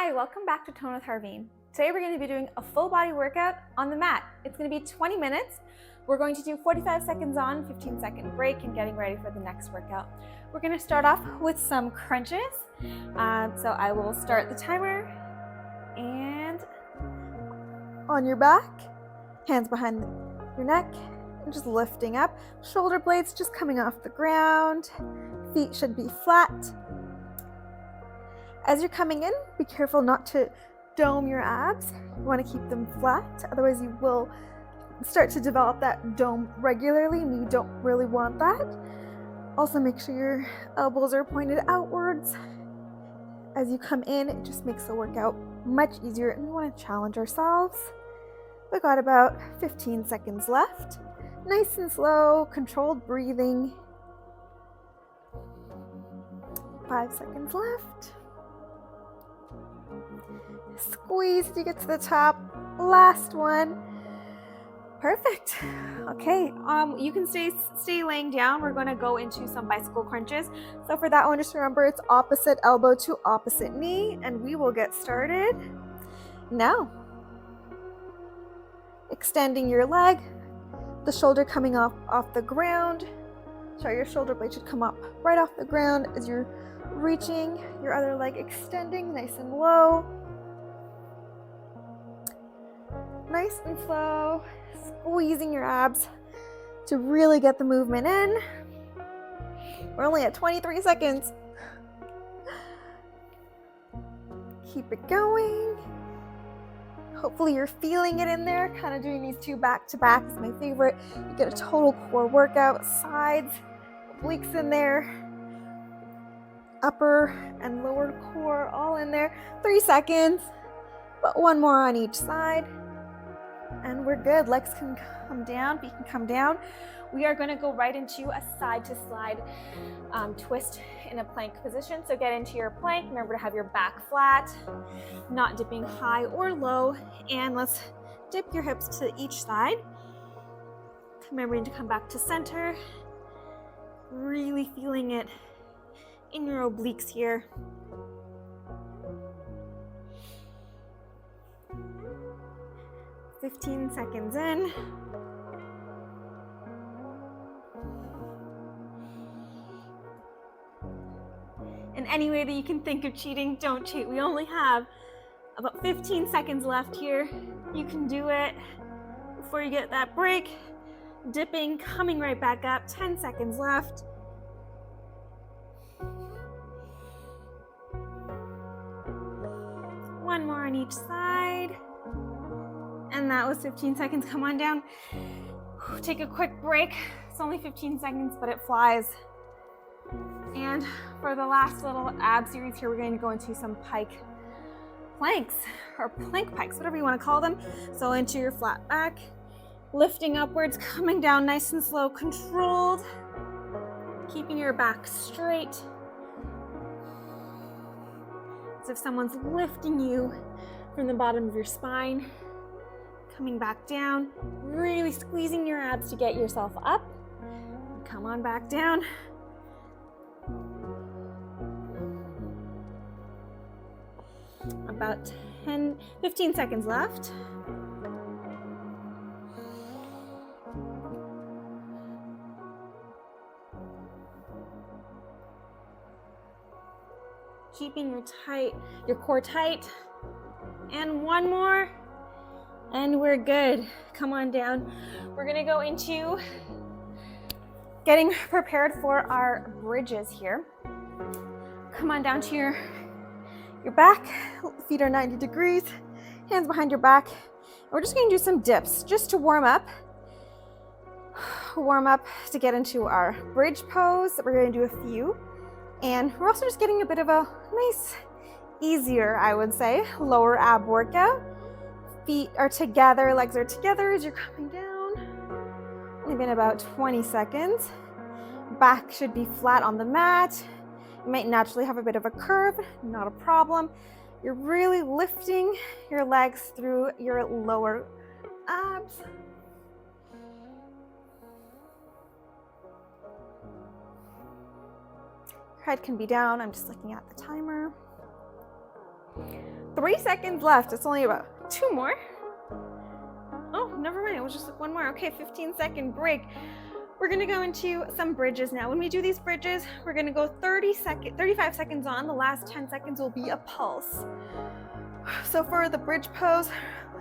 Hi, welcome back to Tone with Harveen. Today we're going to be doing a full body workout on the mat. It's going to be 20 minutes. We're going to do 45 seconds on, 15-second break, and getting ready for the next workout. We're going to start off with some crunches. So I will start the timer, and on your back, hands behind your neck, and just lifting up. Shoulder blades just coming off the ground. Feet should be flat. As you're coming in, be careful not to dome your abs. You want to keep them flat, otherwise you will start to develop that dome regularly, and you don't really want that. Also, make sure your elbows are pointed outwards. As you come in, it just makes the workout much easier, and we want to challenge ourselves. We got about 15 seconds left. Nice and slow, controlled breathing. 5 seconds left. Squeeze till you get to the top. Last one. Perfect. Okay, you can stay laying down. We're going to go into some bicycle crunches. So for that one, just remember it's opposite elbow to opposite knee, and we will get started now. Extending your leg, the shoulder coming off the ground. Sorry, your shoulder blade should come up right off the ground as you're reaching, your other leg extending nice and low. Nice and slow, squeezing your abs to really get the movement in. We're only at 23 seconds. Keep it going. Hopefully you're feeling it in there. Kind of doing these two back to back is my favorite. You get a total core workout, sides, obliques in there, upper and lower core all in there. 3 seconds, but one more on each side. And we're good. Legs can come down, feet can come down. We are going to go right into a side to slide twist in a plank position. So get into your plank. Remember to have your back flat, not dipping high or low. And let's dip your hips to each side. Remembering to come back to center. Really feeling it in your obliques here. $15 seconds in. And any way that you can think of cheating, don't cheat. We only have about 15 seconds left here. You can do it before you get that break. Dipping, coming right back up. 10 seconds left. One more on each side. And that was 15 seconds. Come on down. Take a quick break. It's only 15 seconds, but it flies. And for the last little ab series here, we're going to go into some pike planks, or plank pikes, whatever you want to call them. So into your flat back, lifting upwards, coming down nice and slow, controlled, keeping your back straight. As if someone's lifting you from the bottom of your spine. Coming back down, really squeezing your abs to get yourself up. Come on back down. About 15 seconds left. Keeping your core tight. And one more. And we're good. Come on down. We're gonna go into getting prepared for our bridges here. Come on down to your back. Feet are 90 degrees. Hands behind your back. We're just gonna do some dips just to warm up. Warm up to get into our bridge pose. We're gonna do a few. And we're also just getting a bit of a nice, easier, I would say, lower ab workout. Feet are together, legs are together as you're coming down. Only been about 20 seconds. Back should be flat on the mat. You might naturally have a bit of a curve, not a problem. You're really lifting your legs through your lower abs. Your head can be down. I'm just looking at the timer. 3 seconds left. It's only about 2 more. Oh, never mind. It was just like 1 more. Okay, 15-second break. We're gonna go into some bridges now. When we do these bridges, we're gonna go 35 seconds on. The last 10 seconds will be a pulse. So for the bridge pose,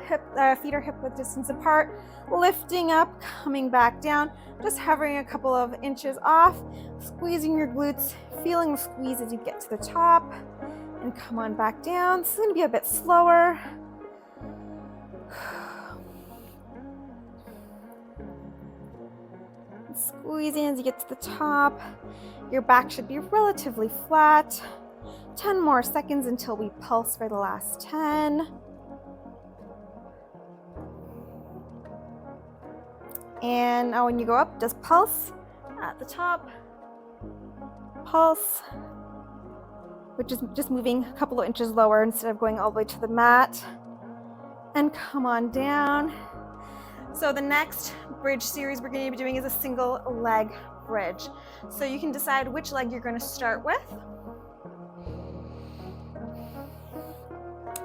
feet are hip width distance apart, lifting up, coming back down, just hovering a couple of inches off, squeezing your glutes, feeling the squeeze as you get to the top, and come on back down. This is gonna be a bit slower. Squeezing as you get to the top. Your back should be relatively flat. 10 more seconds until we pulse for the last 10. And now when you go up, just pulse at the top. Pulse, which is just moving a couple of inches lower instead of going all the way to the mat. And come on down. So the next bridge series we're going to be doing is a single leg bridge. So you can decide which leg you're going to start with.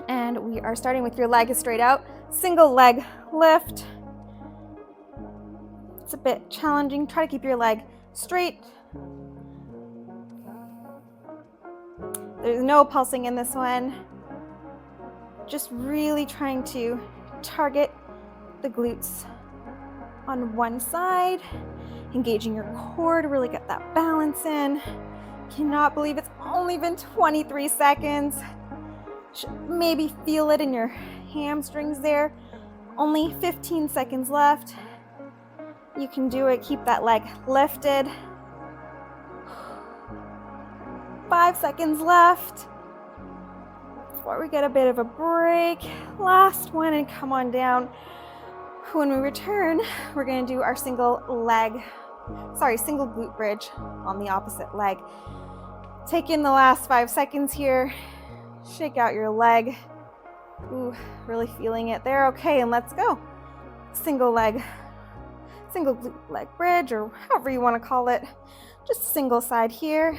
And we are starting with your leg straight out. Single leg lift. It's a bit challenging. Try to keep your leg straight. There's no pulsing in this one. Just really trying to target the glutes on one side, engaging your core to really get that balance in. Cannot believe it's only been 23 seconds. Should maybe feel it in your hamstrings there. Only 15 seconds left. You can do it. Keep that leg lifted. 5 seconds left before we get a bit of a break. Last one, and come on down. When we return, we're going to do our single glute bridge on the opposite leg. Take in the last 5 seconds here. Shake out your leg. Ooh, really feeling it there. Okay, and let's go. Single glute leg bridge, or however you want to call it. Just single side here.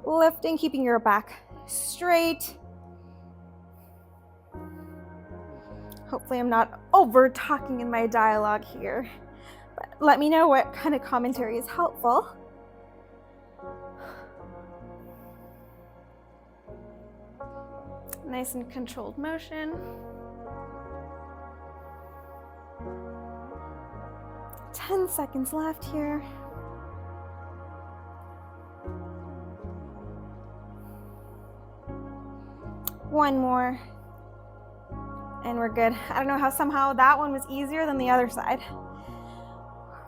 Lifting, keeping your back straight. Hopefully I'm not over talking in my dialogue here, but let me know what kind of commentary is helpful. Nice and controlled motion. 10 seconds left here. One more. And we're good. I don't know how somehow that one was easier than the other side.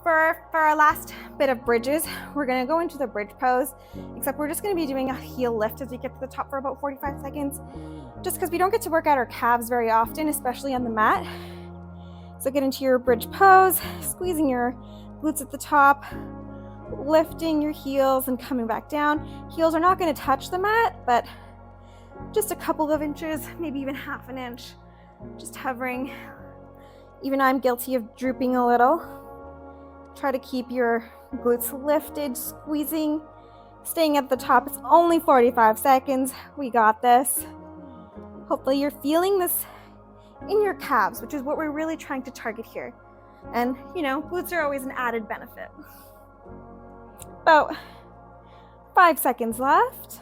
For our last bit of bridges, we're gonna go into the bridge pose, except we're just gonna be doing a heel lift as we get to the top for about 45 seconds, just because we don't get to work out our calves very often, especially on the mat. So get into your bridge pose, squeezing your glutes at the top, lifting your heels and coming back down. Heels are not gonna touch the mat, but just a couple of inches, maybe even half an inch. Just hovering. Even I'm guilty of drooping a little. Try to keep your glutes lifted, squeezing, staying at the top. It's only 45 seconds. We got this. Hopefully you're feeling this in your calves, which is what we're really trying to target here. And, you know, glutes are always an added benefit. About 5 seconds left.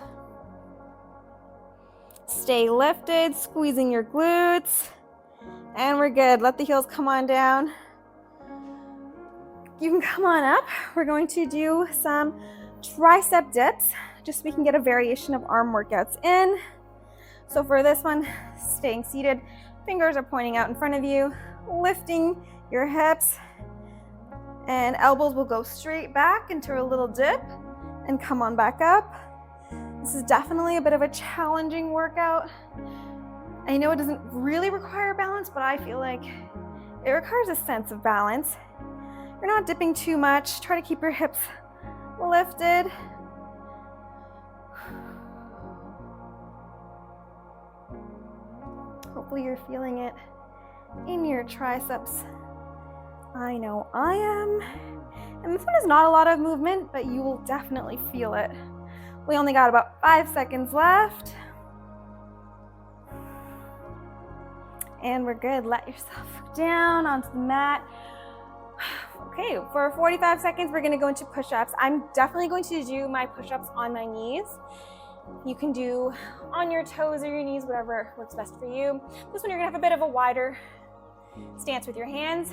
Stay lifted, squeezing your glutes, and we're good. Let the heels come on down. You can come on up. We're going to do some tricep dips, just so we can get a variation of arm workouts in. So for this one, staying seated, fingers are pointing out in front of you, lifting your hips, and elbows will go straight back into a little dip and come on back up. This is definitely a bit of a challenging workout. I know it doesn't really require balance, but I feel like it requires a sense of balance. You're not dipping too much. Try to keep your hips lifted. Hopefully you're feeling it in your triceps. I know I am. And this one is not a lot of movement, but you will definitely feel it. We only got about 5 seconds left. And we're good. Let yourself down onto the mat. Okay, for 45 seconds, we're gonna go into push-ups. I'm definitely going to do my push-ups on my knees. You can do on your toes or your knees, whatever works best for you. This one, you're gonna have a bit of a wider stance with your hands.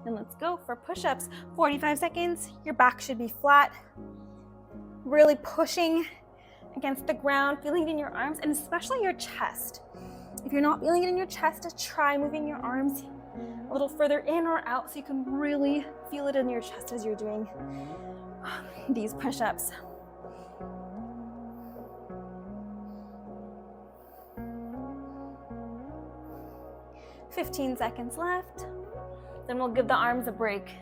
And let's go for push-ups. 45 seconds, your back should be flat. Really pushing against the ground, feeling it in your arms, and especially your chest. If you're not feeling it in your chest, try moving your arms a little further in or out so you can really feel it in your chest as you're doing these push-ups. "15 seconds left. Then we'll give the arms a break.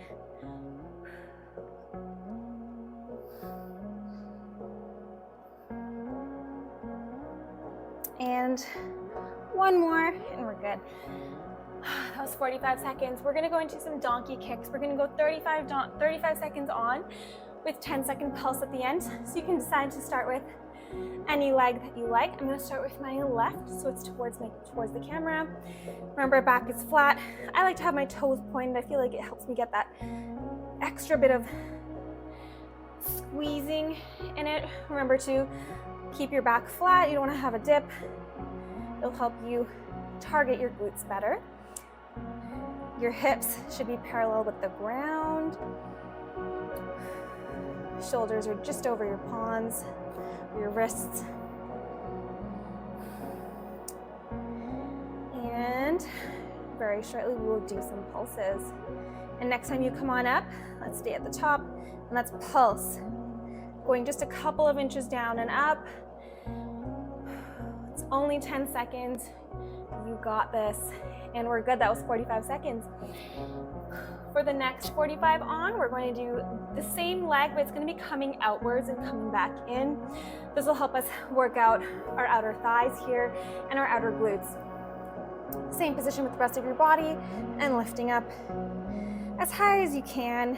And one more, and we're good. That was 45 seconds. We're gonna go into some donkey kicks. We're gonna go 35 seconds on with 10-second pulse at the end. So you can decide to start with any leg that you like. I'm gonna start with my left, so it's towards the camera. Remember, back is flat. I like to have my toes pointed. I feel like it helps me get that extra bit of squeezing in it. Remember to keep your back flat. You don't wanna have a dip. It'll help you target your glutes better. Your hips should be parallel with the ground. Shoulders are just over your palms, your wrists. And very shortly, we will do some pulses. And next time you come on up, let's stay at the top, and let's pulse. Going just a couple of inches down and up. It's only 10 seconds. You got this. And we're good. That was 45 seconds. For the next 45 on, we're going to do the same leg, but it's going to be coming outwards and coming back in. This will help us work out our outer thighs here and our outer glutes. Same position with the rest of your body, and lifting up as high as you can,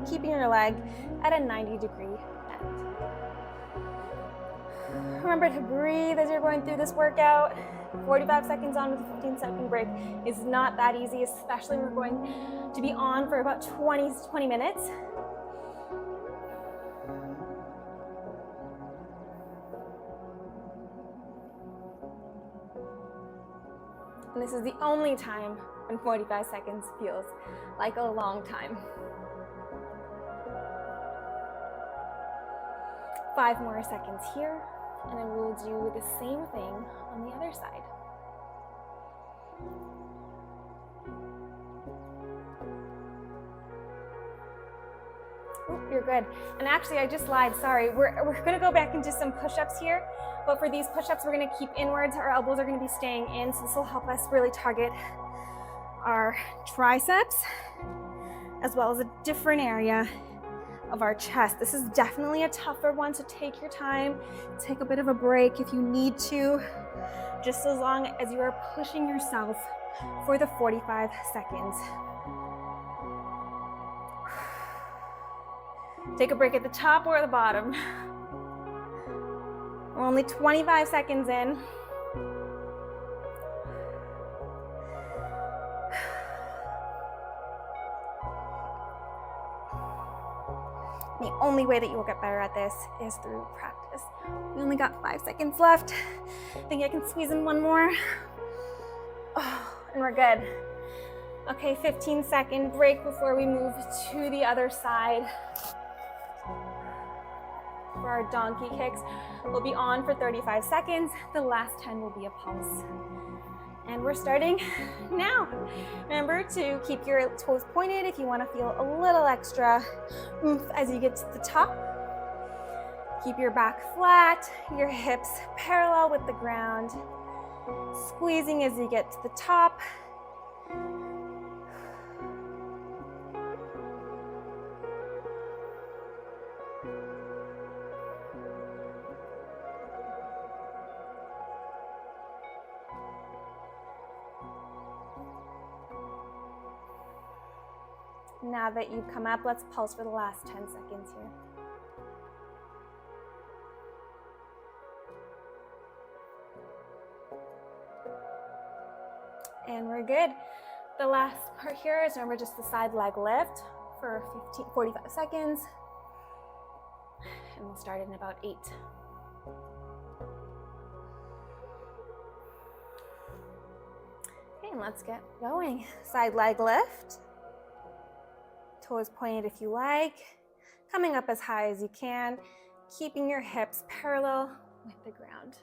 keeping your leg at a 90-degree bend. Remember to breathe as you're going through this workout. 45 seconds on with a 15-second break is not that easy, especially when we're going to be on for about 20 minutes. And this is the only time when 45 seconds feels like a long time. 5 more seconds here, and then we'll do the same thing on the other side. Ooh, you're good. And actually, I just lied, sorry. We're gonna go back into some push-ups here, but for these push-ups, we're gonna keep inwards. Our elbows are gonna be staying in, so this will help us really target our triceps, as well as a different area of our chest. This is definitely a tougher one, so take your time, take a bit of a break if you need to, just as long as you are pushing yourself for the 45 seconds. Take a break at the top or the bottom. We're only 25 seconds in. The only way that you will get better at this is through practice. We only got 5 seconds left. I think I can squeeze in one more. Oh, and we're good. Okay, 15-second break before we move to the other side. For our donkey kicks, we'll be on for 35 seconds. The last 10 will be a pulse. And we're starting now. Remember to keep your toes pointed if you want to feel a little extra oomph as you get to the top. Keep your back flat, your hips parallel with the ground. Squeezing as you get to the top. Now that you've come up, let's pulse for the last 10 seconds here. And we're good. The last part here is, remember, just the side leg lift for 45 seconds. And we'll start in about 8. Okay, and let's get going. Side leg lift. Toes pointed if you like. Coming up as high as you can, keeping your hips parallel with the ground.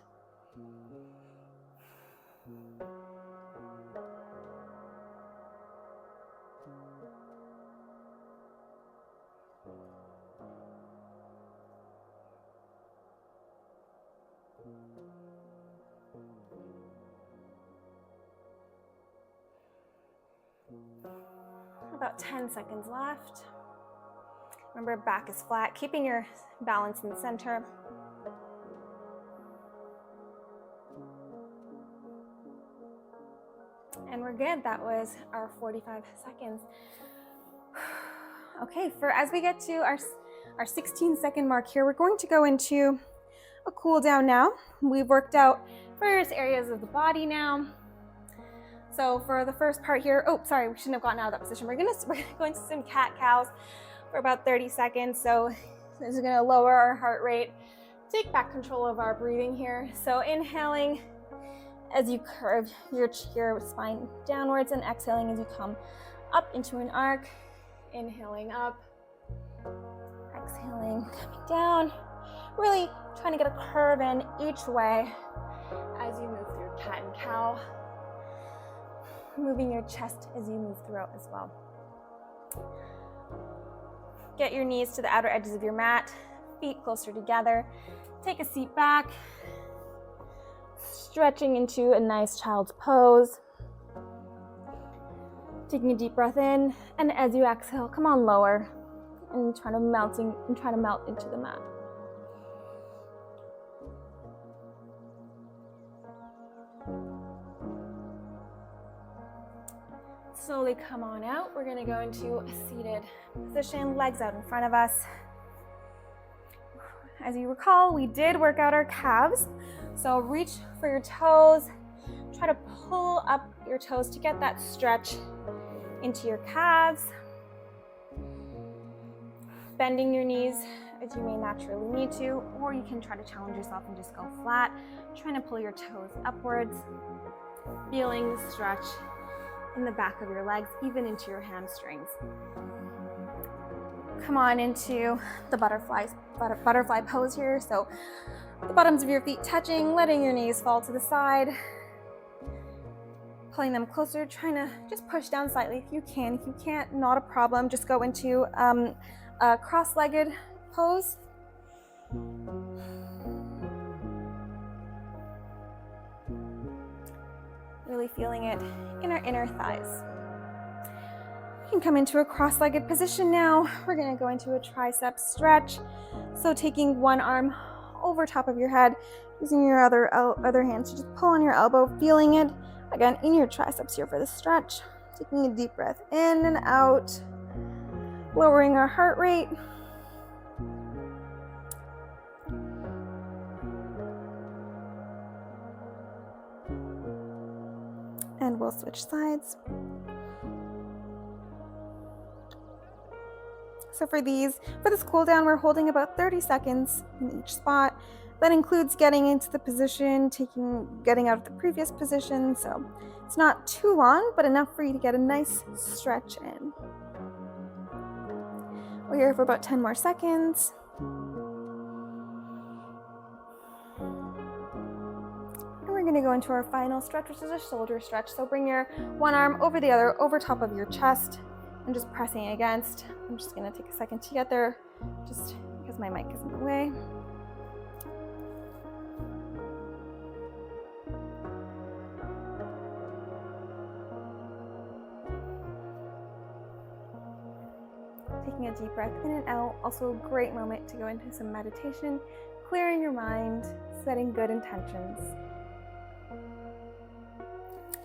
About 10 seconds left. Remember, back is flat, keeping your balance in the center. And we're good. That was our 45 seconds. Okay, as we get to our 16-second mark here, we're going to go into a cool down now. We've worked out various areas of the body now. So for the first part here, oh, sorry, we shouldn't have gotten out of that position. We're going to some cat-cows for about 30 seconds. So this is going to lower our heart rate, take back control of our breathing here. So inhaling as you curve your spine downwards, and exhaling as you come up into an arc. Inhaling up, exhaling, coming down. Really trying to get a curve in each way as you move through cat and cow. Moving your chest as you move throughout as well. Get your knees to the outer edges of your mat, feet closer together. Take a seat back, stretching into a nice child's pose. Taking a deep breath in, and as you exhale, come on lower and try to melt into the mat. Slowly come on out. We're going to go into a seated position, legs out in front of us. As you recall, we did work out our calves. So reach for your toes. Try to pull up your toes to get that stretch into your calves. Bending your knees as you may naturally need to, or you can try to challenge yourself and just go flat. Trying to pull your toes upwards. Feeling the stretch in the back of your legs, even into your hamstrings. Come on into the butterfly pose here. So the bottoms of your feet touching, letting your knees fall to the side, pulling them closer, trying to just push down slightly if you can. If you can't, not a problem. Just go into a cross-legged pose. Really feeling it in our inner thighs. You can come into a cross-legged position now. We're going to go into a tricep stretch. So taking one arm over top of your head, using your other hand to just pull on your elbow, feeling it again in your triceps here for the stretch. Taking a deep breath in and out, lowering our heart rate. And we'll switch sides. So for this cool down, we're holding about 30 seconds in each spot. That includes getting into the position, getting out of the previous position. So it's not too long, but enough for you to get a nice stretch in. We're here for about 10 more seconds. We're going to go into our final stretch, which is a shoulder stretch. So bring your one arm over the other, over top of your chest, and just pressing against. I'm just going to take a second to get there, just because my mic is in the way. Taking a deep breath in and out. Also a great moment to go into some meditation, clearing your mind, setting good intentions.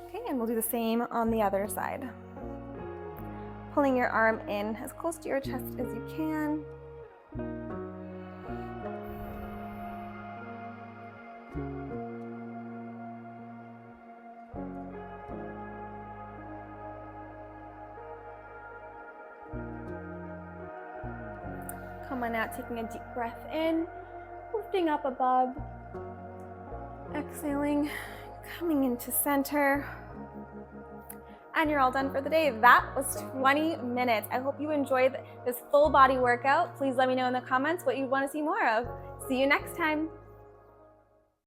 Okay, and we'll do the same on the other side. Pulling your arm in as close to your chest as you can. Come on out, taking a deep breath in, lifting up above, exhaling, coming into center. And you're all done for the day. That was 20 minutes. I hope you enjoyed this full body workout. Please let me know in the comments what you want to see more of. See you next time.